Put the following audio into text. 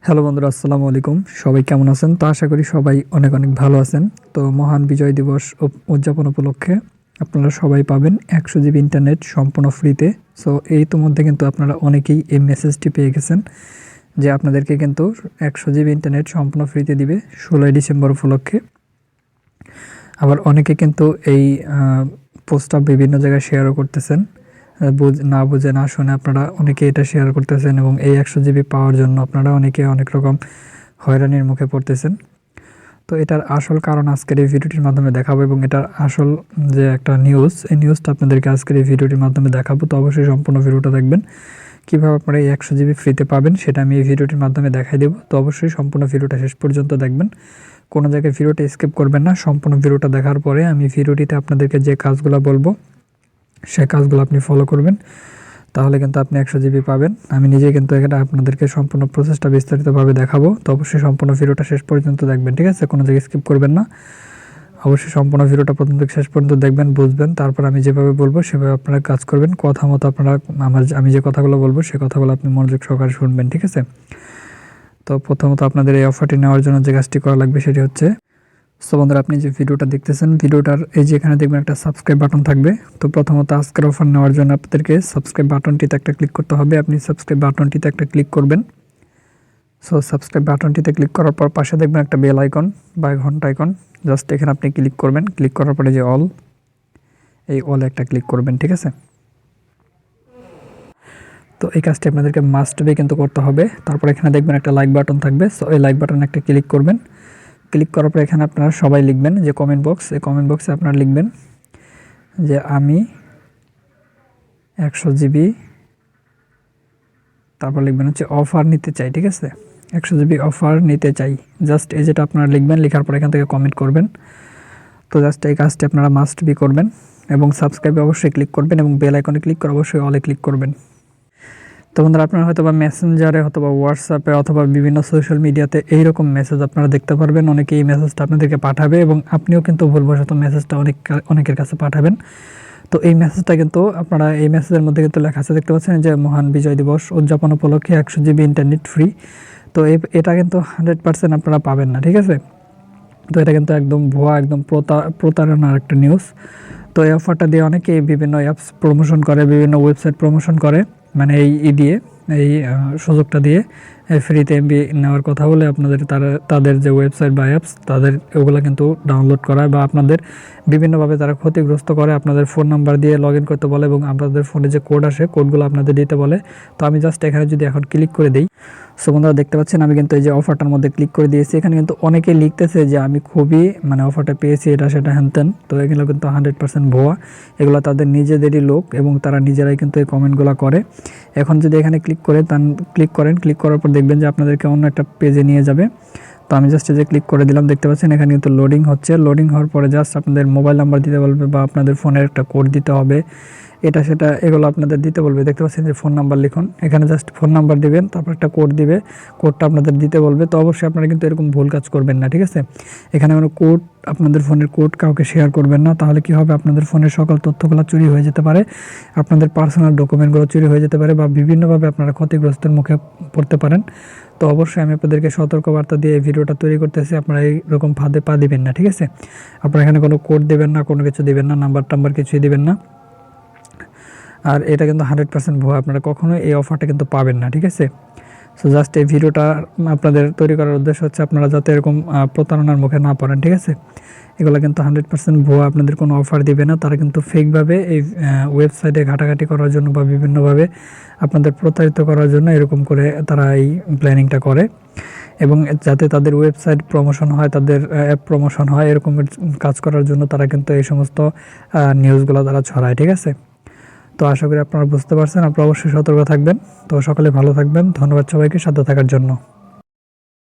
Hello বন্ধুরা, আসসালামু আলাইকুম। সবাই কেমন আছেন? তো আশা করি সবাই অনেক অনেক ভালো আছেন। তো মহান বিজয় দিবস উদযাপন উপলক্ষে আপনারা সবাই পাবেন 100 জিবি ইন্টারনেট সম্পূর্ণ ফ্রিতে। সো এই মধ্যে কিন্তু আপনারা অনেকেই এই মেসেজটি পেয়ে গেছেন যে আপনাদেরকে কিন্তু 100 জিবি ইন্টারনেট সম্পূর্ণ ফ্রিতে দিবে 16ই ডিসেম্বর উপলক্ষে। আবার অনেকে কিন্তু এই পোস্টটা বিভিন্ন জায়গায় শেয়ারও করতেছেন। না বুঝে না শুনে আপনারা অনেকে এটা শেয়ার করতেছেন এবং এই 100 জিবি পাওয়ার জন্য আপনারা অনেকে অনেক রকম হয়রানির মুখে পড়তেছেন। তো এটার আসল কারণ আজকের এই ভিডিওটির মাধ্যমে দেখাবো এবং এটার আসল যে একটা নিউজ, এই নিউজটা আপনাদেরকে আজকের এই ভিডিওটির মাধ্যমে দেখাবো। তো অবশ্যই সম্পূর্ণ ভিডিওটা দেখবেন। কীভাবে আপনারা এই 100 জিবি ফ্রিতে পাবেন সেটা আমি এই ভিডিওটির মাধ্যমে দেখাই দেবো। তো অবশ্যই সম্পূর্ণ ভিডিওটা শেষ পর্যন্ত দেখবেন। কোনো জায়গায় ভিডিওটা স্কিপ করবেন না। সম্পূর্ণ ভিডিওটা দেখার পরে আমি ভিডিওটিতে আপনাদেরকে যে কাজগুলো বলবো সে কাজগুলো আপনি ফলো করবেন, তাহলে কিন্তু আপনি 100 জিবি পাবেন। আমি নিজেই কিন্তু এখানে আপনাদেরকে সম্পূর্ণ প্রসেসটা বিস্তারিতভাবে দেখাবো। তো অবশ্যই সম্পূর্ণ ভিডিওটা শেষ পর্যন্ত দেখবেন, ঠিক আছে? কোনো জায়গায় স্কিপ করবেন না। অবশ্যই সম্পূর্ণ ভিডিওটা প্রথম থেকে শেষ পর্যন্ত দেখবেন, বুঝবেন, তারপর আমি যেভাবে বলবো সেভাবে আপনারা কাজ করবেন। কথা মতো আপনারা আমি যে কথাগুলো বলবো সে কথাগুলো আপনি মনোযোগ সহকারে শুনবেন, ঠিক আছে? তো প্রথমত আপনাদের এই অফারটি নেওয়ার জন্য যে কাজটি করা লাগবে সেটি হচ্ছে, সো বন্ধুরা, আপনি যে ভিডিওটা দেখতেছেন, ভিডিওটার এই যে এখানে দেখবেন একটা সাবস্ক্রাইব বাটন থাকবে। তো প্রথমত আজকের অফার নেওয়ার জন্য আপনাদেরকে সাবস্ক্রাইব বাটনটিতে একটা ক্লিক করতে হবে। আপনি সাবস্ক্রাইব বাটনটিতে একটা ক্লিক করবেন। সো সাবস্ক্রাইব বাটনটিতে ক্লিক করার পর পাশে দেখবেন একটা বেল আইকন বা ঘন্টা আইকন, জাস্ট এখানে আপনি ক্লিক করবেন। ক্লিক করার পরে যে এই অলে একটা ক্লিক করবেন, ঠিক আছে? তো এই কাজটি আপনাদেরকে মাস্ট বি কিন্তু করতে হবে। তারপর এখানে দেখবেন একটা লাইক বাটন থাকবে। সো এই লাইক বাটনে একটা ক্লিক করবেন। ক্লিক করার পর এখানে আপনারা সবাই লিখবেন যে কমেন্ট বক্স, এই কমেন্ট বক্সে আপনারা লিখবেন যে আমি 100 জিবি, তারপর লিখবেন হচ্ছে অফার নিতে চাই, ঠিক আছে? 100 জিবি অফার নিতে চাই, জাস্ট এই যেটা আপনারা লিখবেন। লেখার পর এখান থেকে কমেন্ট করবেন। তো জাস্ট এই কাজটি আপনারা মাস্ট বি করবেন এবং সাবস্ক্রাইবে অবশ্যই ক্লিক করবেন এবং বেল আইকনে ক্লিক করে অবশ্যই অলে ক্লিক করবেন। তো বন্ধুরা, আপনারা হয়তো বা মেসেঞ্জারে অথবা হোয়াটসঅ্যাপে অথবা বিভিন্ন সোশ্যাল মিডিয়াতে এইরকম মেসেজ আপনারা দেখতে পারবেন। অনেকে এই মেসেজটা আপনাদেরকে পাঠাবে এবং আপনিও কিন্তু ভুলবশত মেসেজটা অনেকের কাছে পাঠাবেন। তো এই মেসেজটা কিন্তু আপনারা, এই মেসেজের মধ্যে কিন্তু লেখা আছে, দেখতে পাচ্ছেন যে মহান বিজয় দিবস উদযাপন উপলক্ষে 100 জিবি ইন্টারনেট ফ্রি। তো এটা কিন্তু 100% আপনারা পাবেন না, ঠিক আছে? তো এটা কিন্তু একদম ভুয়া, একদম প্রতারণার একটা নিউজ। তো এই অফারটা দিয়ে অনেকেই বিভিন্ন অ্যাপস প্রমোশন করে, বিভিন্ন ওয়েবসাইট প্রমোশন করে, মানে এই সুযোগটা দিয়ে ফ্রিতে এমবি নেওয়ার কথা বলে আপনাদের তাদের যে ওয়েবসাইট বা অ্যাপস তাদের ওগুলো কিন্তু ডাউনলোড করায় বা আপনাদের বিভিন্নভাবে তারা ক্ষতিগ্রস্ত করে। আপনাদের ফোন নাম্বার দিয়ে লগ ইন করতে বলে এবং আপনাদের ফোনে যে কোড আসে কোডগুলো আপনাদের দিতে বলে। তো আমি জাস্ট এখানে যদি এখন ক্লিক করে দিই, সো বন্ধুরা দেখতে পাচ্ছেন আমি কিন্তু এই যে অফারটার মধ্যে ক্লিক করে দিয়েছি। এখানে কিন্তু অনেকেই লিখতেছে যে আমি খুবই অফারটা পেয়েছি, এটা সেটা হ্যানত্যান। তো এগুলো কিন্তু 100% ভুয়া। এগুলো তাদের নিজেদেরই লোক এবং তারা নিজেরাই কিন্তু এই কমেন্টগুলো করে। এখন যদি এখানে ক্লিক করেন, ক্লিক করার পর দেখবেন যে আপনাদেরকে অন্য একটা পেজে নিয়ে যাবে। তো আমি জাস্ট যে ক্লিক করে দিলাম, দেখতে পাচ্ছেন এখানে কিন্তু লোডিং হচ্ছে। লোডিং হওয়ার পরে জাস্ট আপনাদের মোবাইল নাম্বার দিতে বলবে বা আপনাদের ফোনের একটা কোড দিতে হবে, এটা সেটা এগুলো আপনাদের দিতে বলবে। দেখতে পাচ্ছেন যে ফোন নাম্বার লিখুন, এখানে জাস্ট ফোন নাম্বার দিবেন, তারপর একটা কোড দিবে, কোডটা আপনাদের দিতে বলবে। তো অবশ্যই আপনারা কিন্তু এরকম ভুল কাজ করবেন না, ঠিক আছে? এখানে কোনো কোড, আপনাদের ফোনের কোড কাউকে শেয়ার করবেন না, তাহলে কি হবে, আপনাদের ফোনের সকল তথ্যগুলো চুরি হয়ে যেতে পারে, আপনাদের পার্সোনাল ডকুমেন্টগুলো চুরি হয়ে যেতে পারে বা বিভিন্নভাবে আপনারা ক্ষতিগ্রস্তের মুখে পড়তে পারেন। তো অবশ্যই আমি আপনাদেরকে সতর্কবার্তা দিয়ে এই ভিডিওটা তৈরি করতেছি, আপনারা এইরকম ফাঁদে পা দিবেন না, ঠিক আছে? আপনারা এখানে কোনো কোড দেবেন না, কোনো কিছু দিবেন না, নাম্বার টাম্বার কিছুই দিবেন না। আর এটা কিন্তু 100% ভুয়া, আপনারা কখনোই এই অফারটা কিন্তু পাবেন না, ঠিক আছে? সো জাস্ট এই ভিডিওটা আপনাদের তৈরি করার উদ্দেশ্য হচ্ছে আপনারা যাতে এরকম প্রতারণার মুখে না পড়েন, ঠিক আছে? এগুলো কিন্তু 100% ভুয়া, আপনাদের কোনো অফার দিবে না। তারা কিন্তু ফেকভাবে এই ওয়েবসাইটে ঘাটাঘাটি করার জন্য বা বিভিন্নভাবে আপনাদের প্রতারিত করার জন্য এরকম করে তারা এই প্ল্যানিংটা করে এবং যাতে তাদের ওয়েবসাইট প্রমোশন হয়, তাদের অ্যাপ প্রমোশন হয়, এরকম কাজ করার জন্য তারা কিন্তু এই সমস্ত নিউজগুলো তারা ছড়ায়, ঠিক আছে? তো আশা করি আপনারা বুঝতে পারছেন। আপনারা অবশ্যই সতর্ক থাকবেন। তো সকলে ভালো থাকবেন। ধন্যবাদ সবাইকে সাথে থাকার জন্য।